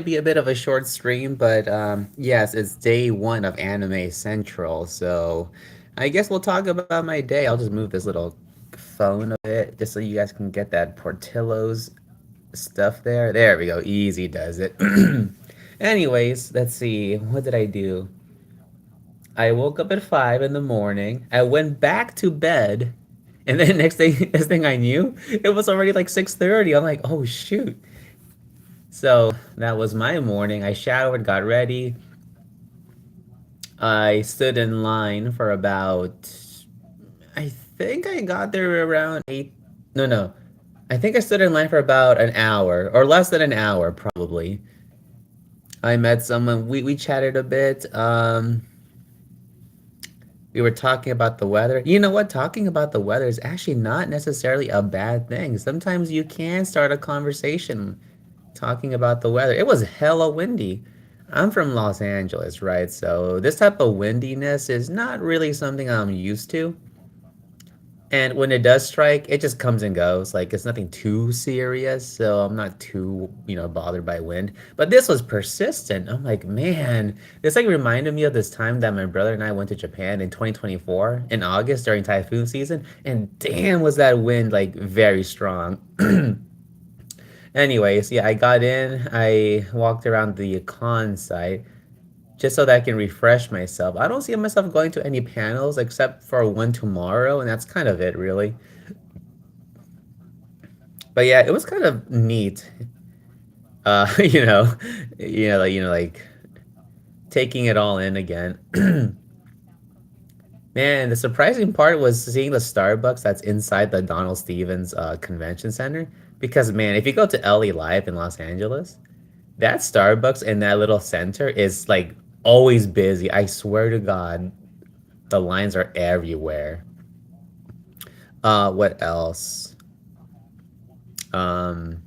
be a bit of a short stream, but yes, it's day one of Anime Central, so I guess we'll talk about my day. I'll just move this little phone a bit just so you guys can get that Portillo's stuff there. There we go. Easy does it. Anyways, let's see. What did I do? I woke up at 5 in the morning. I went back to bed, and then next thing I knew, it was already like 6:30. I'm like, oh shoot. So that was my morning. I showered, got ready. I stood in line for about. I think I got there around 8. No, no. I think I stood in line for about an hour, or less than an hour, probably. I met someone. We chatted a bit. We were talking about the weather. You know what? Talking about the weather is actually not necessarily a bad thing. Sometimes you can start a conversation talking about the weather. It was hella windy. I'm from Los Angeles, right? So this type of windiness is not really something I'm used to. And when it does strike, it just comes and goes. Like it's nothing too serious, so I'm not too, bothered by wind. But this was persistent. I'm like, man, this like reminded me of this time that my brother and I went to Japan in 2024 in August during typhoon season, and damn, was that wind like very strong. Anyways, yeah, I got in. I walked around the con site just so that I can refresh myself. I don't see myself going to any panels except for one tomorrow, and that's kind of it, really. But yeah, it was kind of neat. You know, like taking it all in again. Man, the surprising part was seeing the Starbucks that's inside the Donald Stevens Convention Center. Because man, if you go to LA Live in Los Angeles, that Starbucks in that little center is like always busy. I swear to God, the lines are everywhere. What else? Um,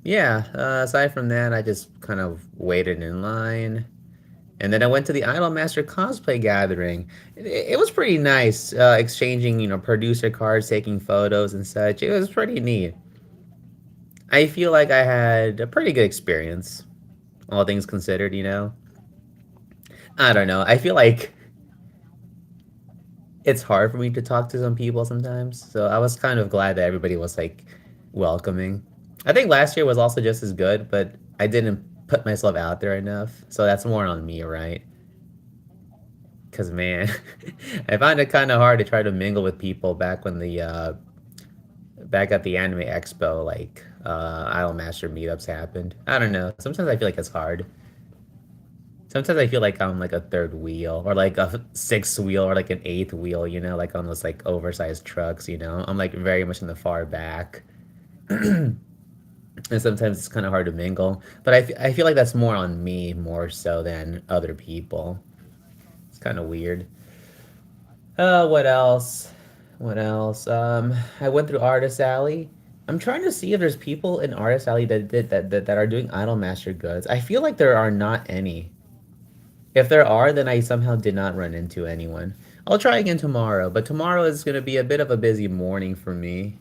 yeah. Aside from that, I just kind of waited in line, and then I went to the Idol Master cosplay gathering. It was pretty nice, exchanging producer cards, taking photos and such. It was pretty neat. I feel like I had a pretty good experience, all things considered. I don't know. I feel like it's hard for me to talk to some people sometimes. So I was kind of glad that everybody was like welcoming. I think last year was also just as good, but I didn't put myself out there enough. So that's more on me, right? Cause man, I find it kind of hard to try to mingle with people back at the Anime Expo, like Idol Master meetups happened. I don't know. Sometimes I feel like it's hard. Sometimes I feel like I'm like a third wheel or like a sixth wheel or like an eighth wheel, like on those like oversized trucks. I'm like very much in the far back. And sometimes it's kind of hard to mingle. But I feel like that's more on me more so than other people. It's kind of weird. What else? What else? I went through Artist Alley. I'm trying to see if there's people in Artist Alley that are doing Idol Master goods. I feel like there are not any. If there are, then I somehow did not run into anyone. I'll try again tomorrow, but tomorrow is going to be a bit of a busy morning for me.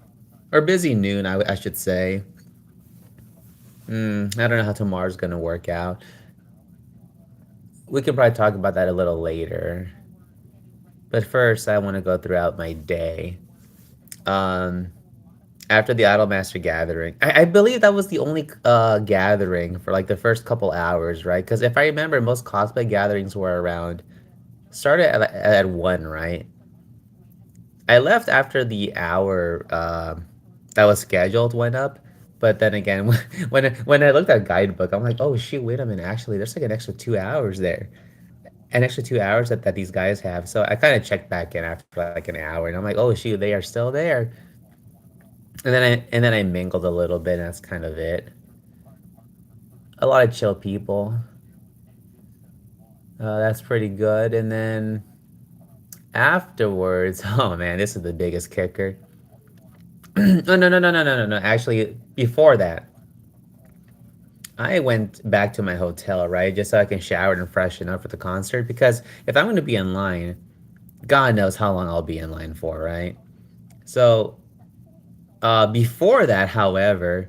Or busy noon, I should say. I don't know how tomorrow's going to work out. We can probably talk about that a little later. But first, I want to go throughout my day. Um, After the Idolmaster gathering, I believe that was the only gathering for like the first couple hours, right? Because if I remember, most cosplay gatherings were around started at 1, right? I left after the hour that was scheduled went up, but then again, when I looked at guidebook, I'm like, oh shoot, wait a minute, actually, there's like an extra 2 hours there, an extra 2 hours that these guys have. So I kind of checked back in after like an hour, and I'm like, oh shoot, they are still there. And then I mingled a little bit, and that's kind of it. A lot of chill people. That's pretty good. And then afterwards, oh man, this is the biggest kicker. Oh no, no, no, no, no, no, no. Actually, before that, I went back to my hotel, right, just so I can shower and freshen up for the concert. Because if I'm going to be in line, God knows how long I'll be in line for, right? So before that, however,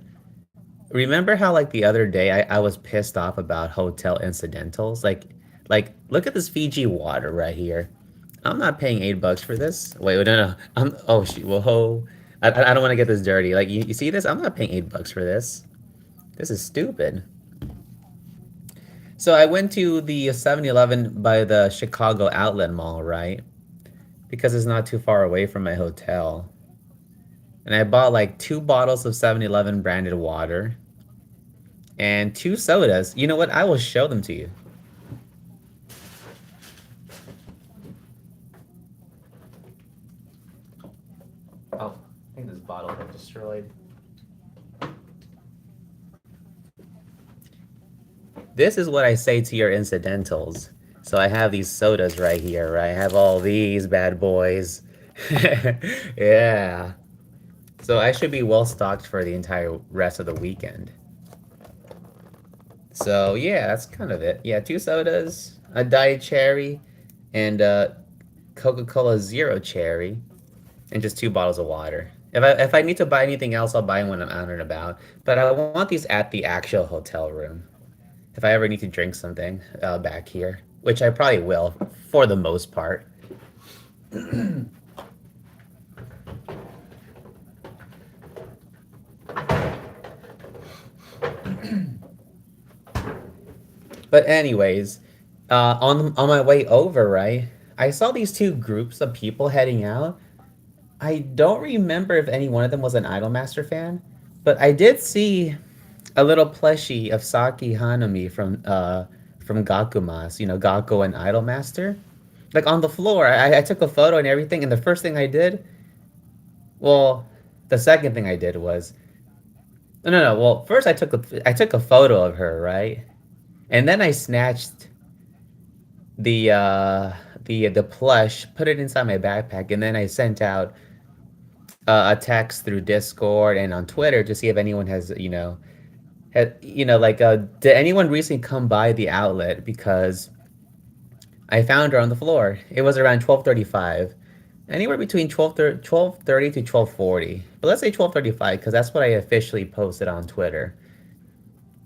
remember how like the other day I was pissed off about hotel incidentals? Like look at this Fiji water right here. I'm not paying $8 for this. Wait, no, no. I'm oh shoot. Whoa. I don't want to get this dirty. Like you see this? I'm not paying $8 for this. This is stupid. So I went to the 7-Eleven by the Chicago Outlet Mall, right? Because it's not too far away from my hotel. And I bought like two bottles of 7-Eleven branded water and two sodas. You know what? I will show them to you. Oh, I think this bottle got destroyed. This is what I say to your incidentals. So I have these sodas right here, right? I have all these bad boys. Yeah. So I should be well stocked for the entire rest of the weekend. So yeah, that's kind of it. Yeah, two sodas, a diet cherry, and Coca-Cola Zero Cherry, and just two bottles of water. If I need to buy anything else, I'll buy when I'm out and about. But I want these at the actual hotel room. If I ever need to drink something back here, which I probably will for the most part. But anyways, on my way over, right, I saw these two groups of people heading out. I don't remember if any one of them was an Idolmaster fan, but I did see a little plushie of Saki Hanami from Gakumas, you know, Gakko and Idolmaster. Like on the floor. I took a photo and everything, and the first thing I did, well, the second thing I did was no, no, no. Well, first I took a photo of her, right? And then I snatched the plush, put it inside my backpack, and then I sent out a text through Discord and on Twitter to see if anyone has like did anyone recently come by the outlet because I found her on the floor. It was around 12:35, anywhere between 12:30 to 12:40. But let's say 12:35 because that's what I officially posted on Twitter.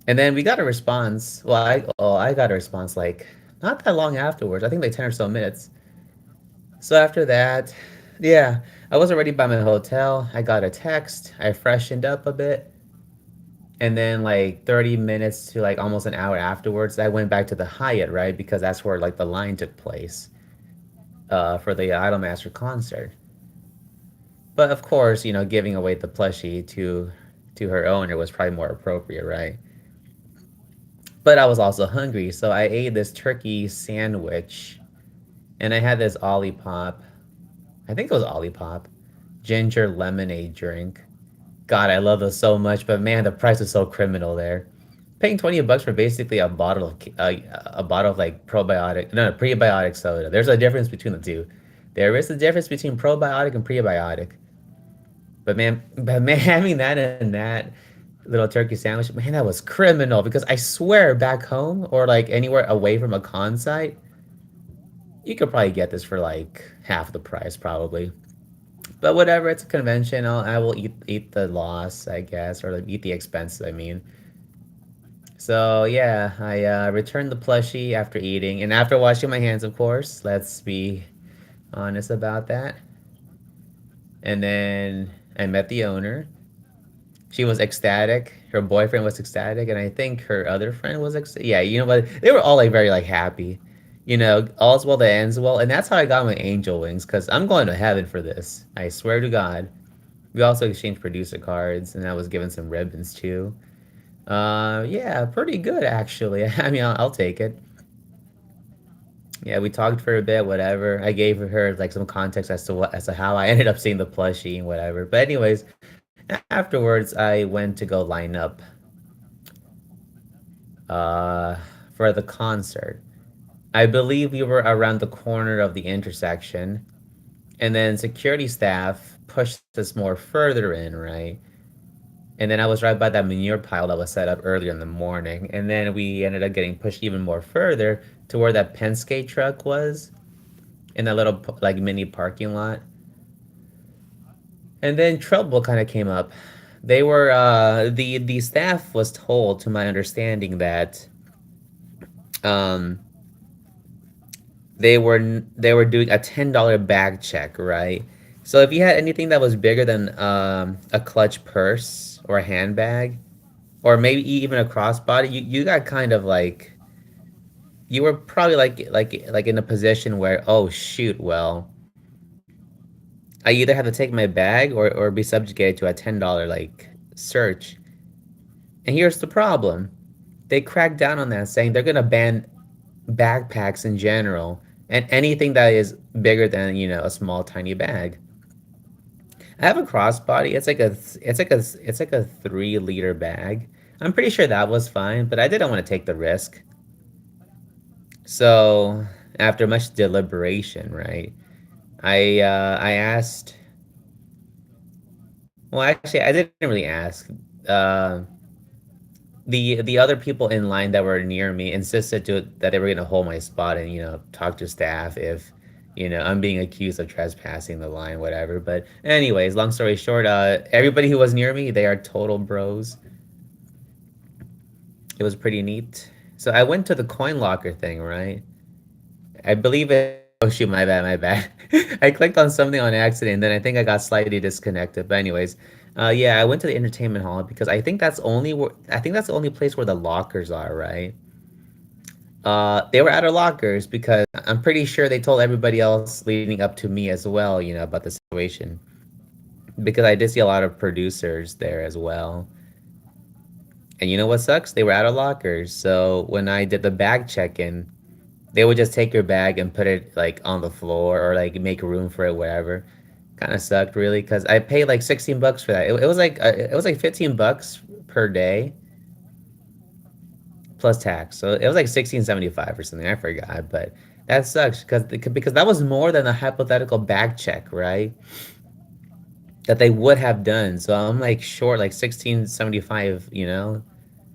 And then we got a response. Well, I got a response like not that long afterwards. I think like 10 or so minutes. So after that, yeah, I was already by my hotel. I got a text. I freshened up a bit. And then like 30 minutes to like almost an hour afterwards, I went back to the Hyatt, right? Because that's where like the line took place for the Idolmaster concert. But of course, giving away the plushie to her owner was probably more appropriate, right? But I was also hungry, so I ate this turkey sandwich, and I had this Olipop. I think it was Olipop, ginger lemonade drink. God, I love those so much, but man, the price is so criminal there. Paying $20 for basically a bottle of like probiotic, no, prebiotic soda. There's a difference between the two. There is a difference between probiotic and prebiotic. But man, having that and that little turkey sandwich, man, that was criminal because I swear back home or like anywhere away from a con site, you could probably get this for like half the price probably. But whatever, it's a convention. I will eat the loss, I guess, or like eat the expenses. I mean, so yeah, I returned the plushie after eating and after washing my hands, of course. Let's be honest about that. And then I met the owner. She was ecstatic. Her boyfriend was ecstatic, and I think her other friend was ecstatic. Yeah, you know what? They were all like very like happy. All's well that ends well, and that's how I got my angel wings. Cause I'm going to heaven for this. I swear to God. We also exchanged producer cards, and I was given some ribbons too. Yeah, pretty good actually. I mean, I'll take it. Yeah, we talked for a bit, whatever. I gave her like some context as to how I ended up seeing the plushie and whatever. But anyways, afterwards I went to go line up uh for the concert. I believe we were around the corner of the intersection, and then security staff pushed us more further in, right? And then I was right by that manure pile that was set up earlier in the morning. And then we ended up getting pushed even more further to where that Penske truck was in that little like mini parking lot. And then trouble kind of came up. They were the staff was told, to my understanding, that um they were doing a $10 bag check, right? So if you had anything that was bigger than a clutch purse or a handbag, or maybe even a crossbody, you got kind of like, you were probably like in a position where, oh shoot, well, I either have to take my bag or be subjugated to a $10 like search. And here's the problem. They cracked down on that, saying they're gonna ban backpacks in general and anything that is bigger than, a small tiny bag. I have a crossbody. It's like a 3 liter bag. I'm pretty sure that was fine, but I didn't want to take the risk. So after much deliberation, right, I asked. Well, actually, I didn't really ask. Uh, the other people in line that were near me insisted that they were gonna hold my spot and talk to staff if I'm being accused of trespassing the line, whatever. But anyways, long story short, everybody who was near me, they are total bros. It was pretty neat. So I went to the coin locker thing, right? I believe it. Oh shoot, my bad, my bad. I clicked on something on accident, and then I think I got slightly disconnected. But anyways, yeah, I went to the entertainment hall because I think that's the only place where the lockers are, right? They were out of lockers because I'm pretty sure they told everybody else leading up to me as well, about the situation. Because I did see a lot of producers there as well. And you know what sucks? They were out of lockers. So when I did the bag check-in, they would just take your bag and put it like on the floor or like make room for it, whatever. Kind of sucked really because I paid like 16 bucks for that. It was like 15 bucks per day plus tax. So it was like 16.75 or something. I forgot, but that sucks because that was more than a hypothetical bag check, right? That they would have done. So I'm like short like 16.75,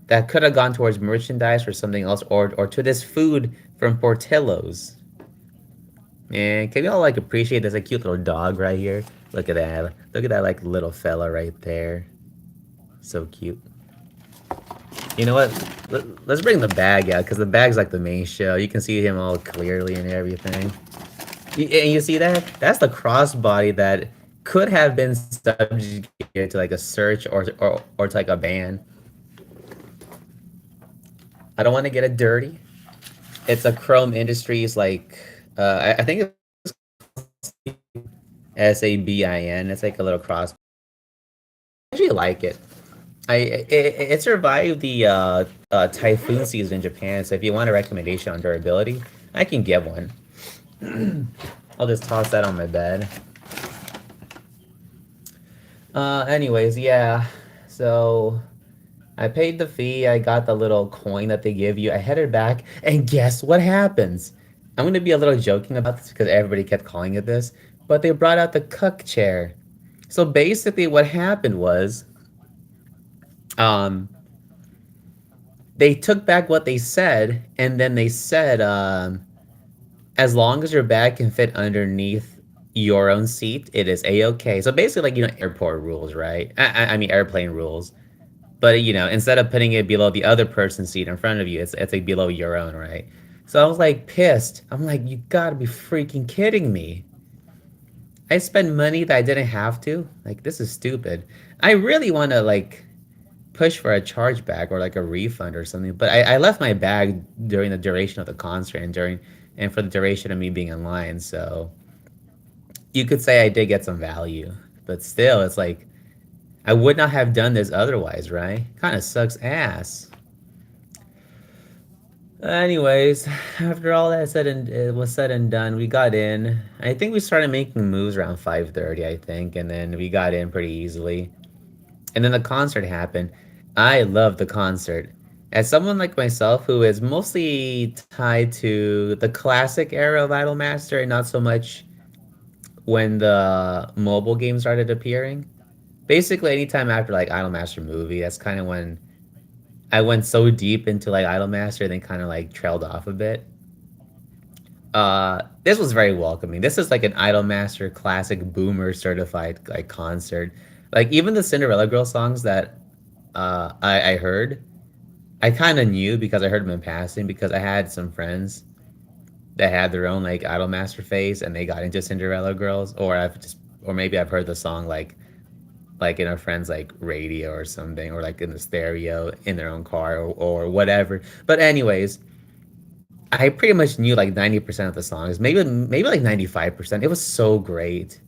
that could have gone towards merchandise or something else, or to this food from Portillo's. And can we all like appreciate there's a cute little dog right here? Look at that. Look at that like little fella right there. So cute. You know what? Let's bring the bag out because the bag's like the main show. You can see him all clearly and everything. And you see that? That's the crossbody that could have been subjugated to like a search or to like a ban. I don't want to get it dirty. It's a Chrome Industries like I think it's SABIN. It's like a little cross. I actually like it. It survived the typhoon season in Japan. So if you want a recommendation on durability, I can give one. I'll just toss that on my bed. Anyways, yeah. So I paid the fee. I got the little coin that they give you. I headed back, and guess what happens? I'm gonna be a little joking about this because everybody kept calling it this, but they brought out the cuck chair. So basically, what happened was, um, they took back what they said, and then they said, as long as your bag can fit underneath your own seat, it is a-okay. So basically, like airport rules, right? I mean, airplane rules. But instead of putting it below the other person's seat in front of you, it's like below your own, right? So I was like pissed. I'm like, you gotta be freaking kidding me. I spent money that I didn't have to. Like, this is stupid. I really want to like push for a chargeback or like a refund or something. But I left my bag during the duration of the concert and for the duration of me being in line. So you could say I did get some value. But still, it's like I would not have done this otherwise, right? Kind of sucks ass. Anyways, after all that said and it was said and done, we got in. I think we started making moves around 5:30, I think, and then we got in pretty easily. And then the concert happened. I love the concert. As someone like myself who is mostly tied to the classic era of Idolmaster and not so much when the mobile games started appearing. Basically, anytime after like Idolmaster movie, that's kind of when I went so deep into like Idolmaster and then kind of like trailed off a bit. This was very welcoming. This is like an Idolmaster classic boomer certified like concert. Like even the Cinderella Girl songs that I heard, I kind of knew because I heard them in passing because I had some friends that had their own like Idol Master phase and they got into Cinderella Girls, or or maybe I've heard the song like in a friend's like radio or something, or like in the stereo in their own car or whatever. But anyways, I pretty much knew like 90% of the songs, maybe like 95%. It was so great.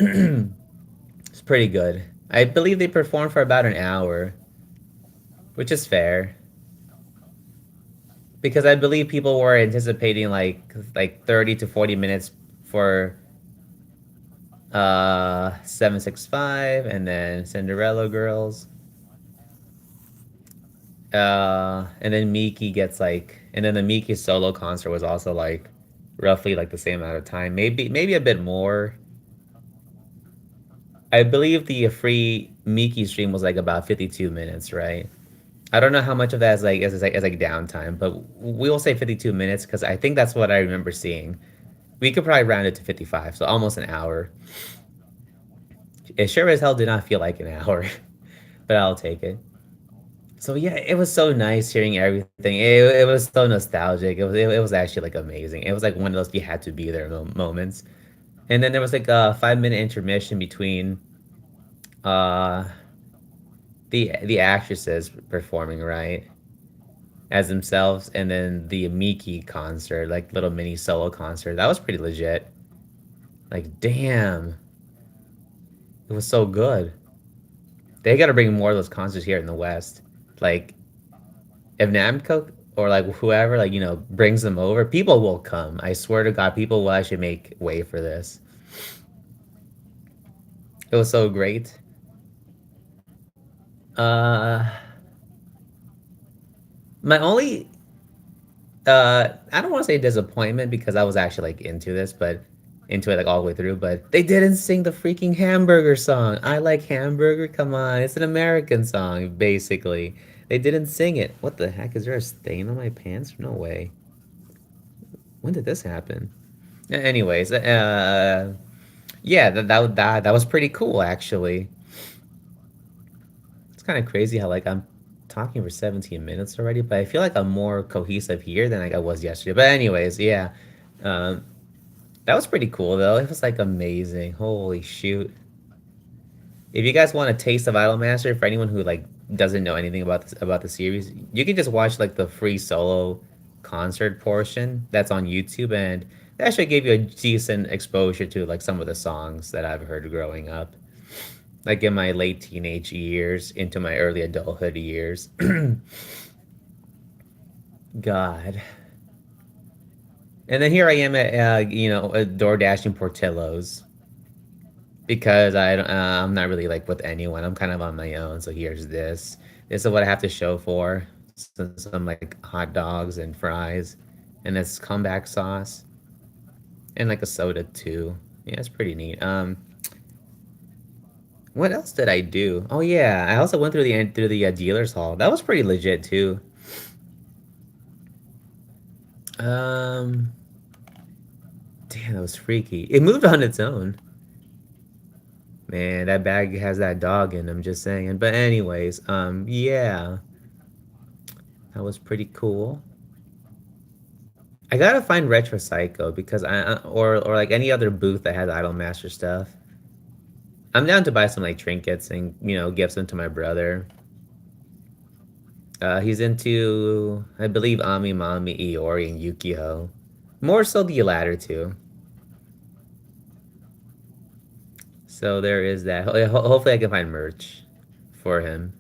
It's pretty good. I believe they performed for about an hour, which is fair because I believe people were anticipating like 30 to 40 minutes for 765 and then Cinderella Girls. And then Miki gets like, and then the Miki solo concert was also like roughly like the same amount of time, maybe a bit more. I believe the free Miki stream was like about 52 minutes, right? I don't know how much of that is like downtime, but we will say 52 minutes because I think that's what I remember seeing. We could probably round it to 55, so almost an hour. It sure as hell did not feel like an hour, but I'll take it. So yeah, it was so nice hearing everything. It was so nostalgic. It was actually like amazing. It was like one of those you had to be there moments. And then there was like a 5 minute intermission between uh the actresses performing right as themselves, and then the Miki concert, like little mini solo concert. That was pretty legit. Like damn, it was so good. They got to bring more of those concerts here in the West. Like if Namco or like whoever brings them over, people will come. I swear to God, people will actually make way for this. It was so great. Uh, my only I don't want to say disappointment because I was actually like into this, but into it like all the way through. But they didn't sing the freaking hamburger song. I like hamburger. Come on, it's an American song basically. They didn't sing it. What the heck? Is there a stain on my pants? No way. When did this happen? Anyways, yeah, that was pretty cool actually. It's kind of crazy how like I'm talking for 17 minutes already, but I feel like I'm more cohesive here than like I was yesterday. But anyways, yeah, um, that was pretty cool though. It was like amazing. Holy shoot! If you guys want a taste of Idolmaster, for anyone who like doesn't know anything about the series, you can just watch like the free solo concert portion that's on YouTube, and that actually gave you a decent exposure to like some of the songs that I've heard growing up, like in my late teenage years into my early adulthood years. God. And then here I am at door dashing Portillo's because I'm not really like with anyone. I'm kind of on my own. So here's this. This is what I have to show for. Some like hot dogs and fries, and this comeback sauce, and like a soda too. Yeah, it's pretty neat. What else did I do? Oh yeah, I also went through the dealer's hall. That was pretty legit too. Um, Damn, that was freaky. It moved on its own. Man, that bag has that dog in them, just saying. But anyways, yeah, that was pretty cool. I gotta find Retro Psycho because or like any other booth that has Idol Master stuff. I'm down to buy some like trinkets and give some to my brother. He's into, I believe, Ami Mami, Iori, and Yukio. More so the latter two. So there is that. Hopefully, I can find merch for him.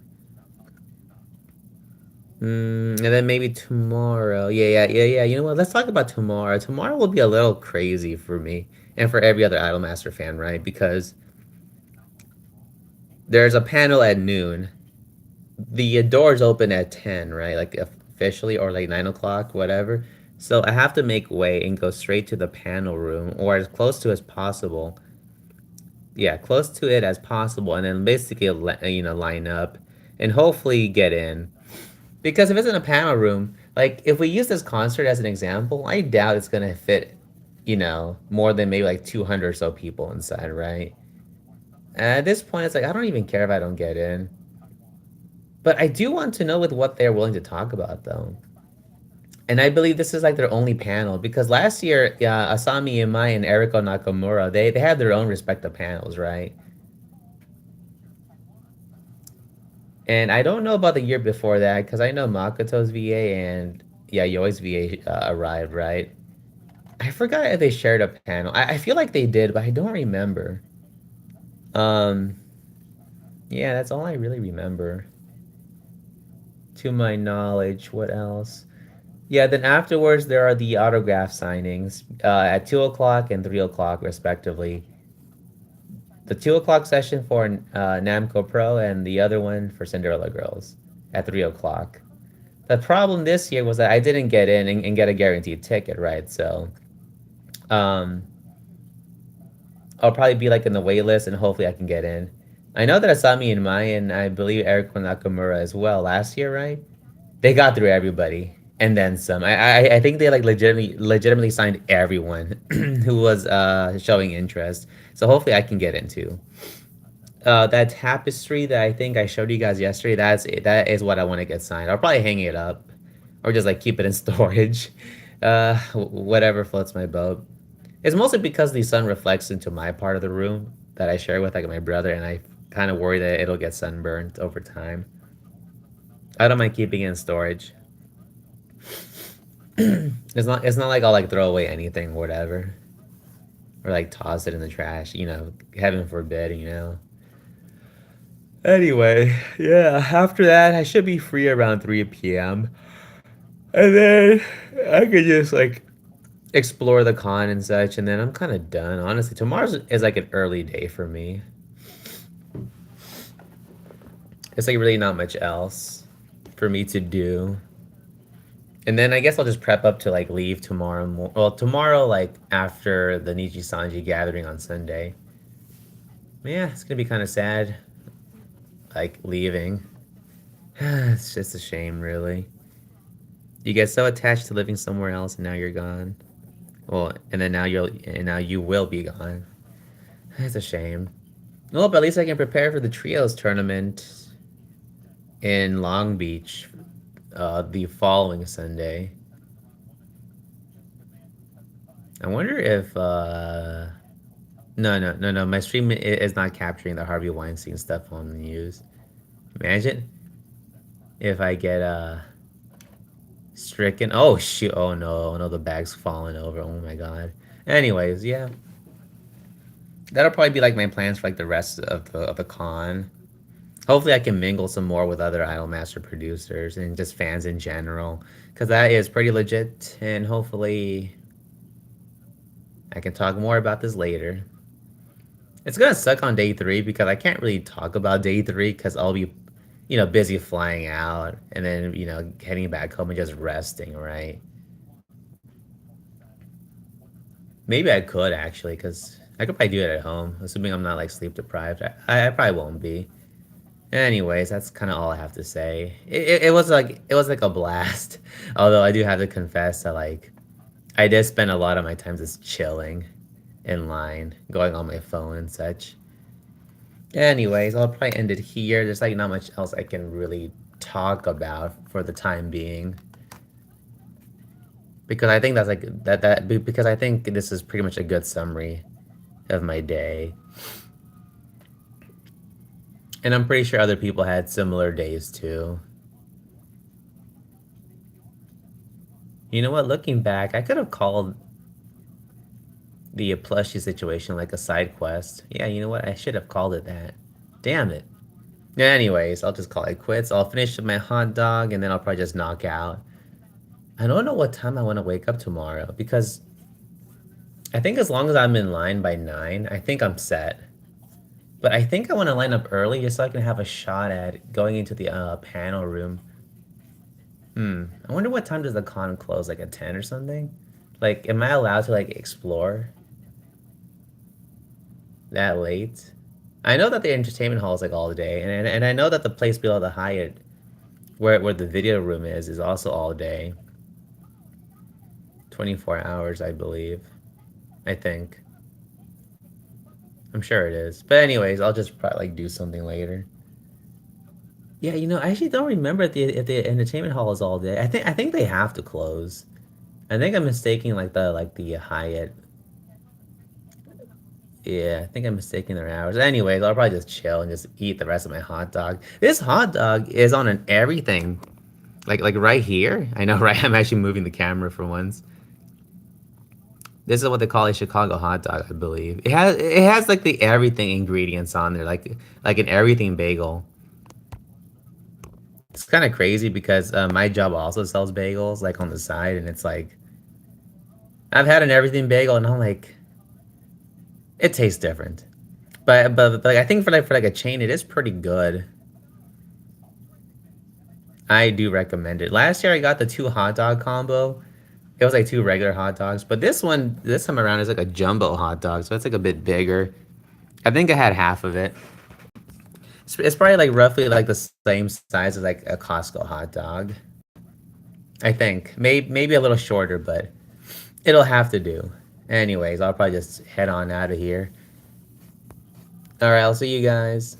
And then maybe tomorrow. Yeah, yeah, yeah, yeah. You know what? Let's talk about tomorrow. Tomorrow will be a little crazy for me and for every other Idolmaster fan, right? Because there's a panel at noon. The doors open at 10, right? Like officially, or like 9 o'clock, whatever. So I have to make way and go straight to the panel room or as close to as possible. Yeah, close to it as possible, and then basically line up and hopefully get in. Because if it's in a panel room, like if we use this concert as an example, I doubt it's gonna fit, more than maybe like 200 or so people inside, right? At this point, it's like I don't even care if I don't get in. But I do want to know with what they're willing to talk about, though. And I believe this is like their only panel because last year, Asami Imai and Eriko Nakamura, they had their own respective panels, right? And I don't know about the year before that because I know Makoto's VA and Yoi's VA arrived, right? I forgot if they shared a panel. I feel like they did, but I don't remember. Um, yeah, that's all I really remember. To my knowledge, what else? Yeah, then afterwards there are the autograph signings at 2 o'clock and 3 o'clock respectively. The 2 o'clock session for Namco Pro and the other one for Cinderella Girls at 3 o'clock. The problem this year was that I didn't get in and get a guaranteed ticket, right? So um, I'll probably be like in the wait list and hopefully I can get in. I know that Asami and Mai and I believe Eric Nakamura as well last year, right? They got through everybody and then some. I think they like legitimately signed everyone who was showing interest. So hopefully I can get into that tapestry that I think I showed you guys yesterday. That is what I want to get signed. I'll probably hang it up or just like keep it in storage. Whatever floats my boat. It's mostly because the sun reflects into my part of the room that I share with like my brother, and I kind of worry that it'll get sunburned over time. I don't mind keeping it in storage. It's not like I'll like throw away anything or whatever, or like toss it in the trash. Heaven forbid. Anyway, yeah. After that, I should be free around 3 p.m. And then I could just like explore the con and such, and then I'm kind of done. Honestly, tomorrow is like an early day for me. It's like really not much else for me to do. And then I guess I'll just prep up to like leave tomorrow. Well, tomorrow, like after the Nichi Sanji gathering on Sunday. Yeah, it's gonna be kind of sad, like leaving. It's just a shame, really. You get so attached to living somewhere else, and now you're gone. Well, and now you will be gone. It's a shame. Well, but at least I can prepare for the trios tournament in Long Beach, the following Sunday. I wonder if no, my stream is not capturing the Harvey Weinstein stuff on the news. Imagine if I get stricken. Oh shoot! Oh no! No, the bag's falling over. Oh my god. Anyways, yeah, that'll probably be like my plans for like the rest of the con. Hopefully, I can mingle some more with other Idol Master producers and just fans in general, because that is pretty legit. And hopefully, I can talk more about this later. It's gonna suck on day three because I can't really talk about day three because I'll be, busy flying out and then heading back home and just resting. Right? Maybe I could actually because I could probably do it at home, assuming I'm not like sleep deprived. I probably won't be. Anyways, that's kind of all I have to say. It was like a blast. Although I do have to confess that like I did spend a lot of my time just chilling in line, going on my phone and such. Anyways, I'll probably end it here. There's like not much else I can really talk about for the time being because I think that's like because I think this is pretty much a good summary of my day. And I'm pretty sure other people had similar days too. You know what? Looking back, I could have called the plushie situation like a side quest. Yeah, you know what? I should have called it that. Damn it. Anyways, I'll just call it quits. I'll finish my hot dog and then I'll probably just knock out. I don't know what time I want to wake up tomorrow because I think as long as I'm in line by 9, I think I'm set. But I think I want to line up early just so I can have a shot at going into the panel room. I wonder what time does the con close, like at 10 or something? Like, am I allowed to like explore that late? I know that the entertainment hall is like all day, and I know that the place below the Hyatt, where the video room is also all day. 24 hours, I believe. I think. I'm sure it is. But anyways, I'll just probably like do something later. Yeah, I actually don't remember if the entertainment hall is all day. I think they have to close. I think I'm mistaking like the Hyatt. Yeah, I think I'm mistaking their hours. Anyways, I'll probably just chill and just eat the rest of my hot dog. This hot dog is on an everything. Like right here. I know, right? I'm actually moving the camera for once. This is what they call a Chicago hot dog, I believe. It has like the everything ingredients on there, like an everything bagel. It's kind of crazy because my job also sells bagels like on the side, and it's like I've had an everything bagel, and I'm like, it tastes different. But like, I think for like a chain, it is pretty good. I do recommend it. Last year I got the two hot dog combo. It was like two regular hot dogs, but this time around is like a jumbo hot dog, so it's like a bit bigger. I think I had half of it. It's probably like roughly like the same size as like a Costco hot dog. I think maybe a little shorter, but it'll have to do. Anyways, I'll probably just head on out of here. All right, I'll see you guys.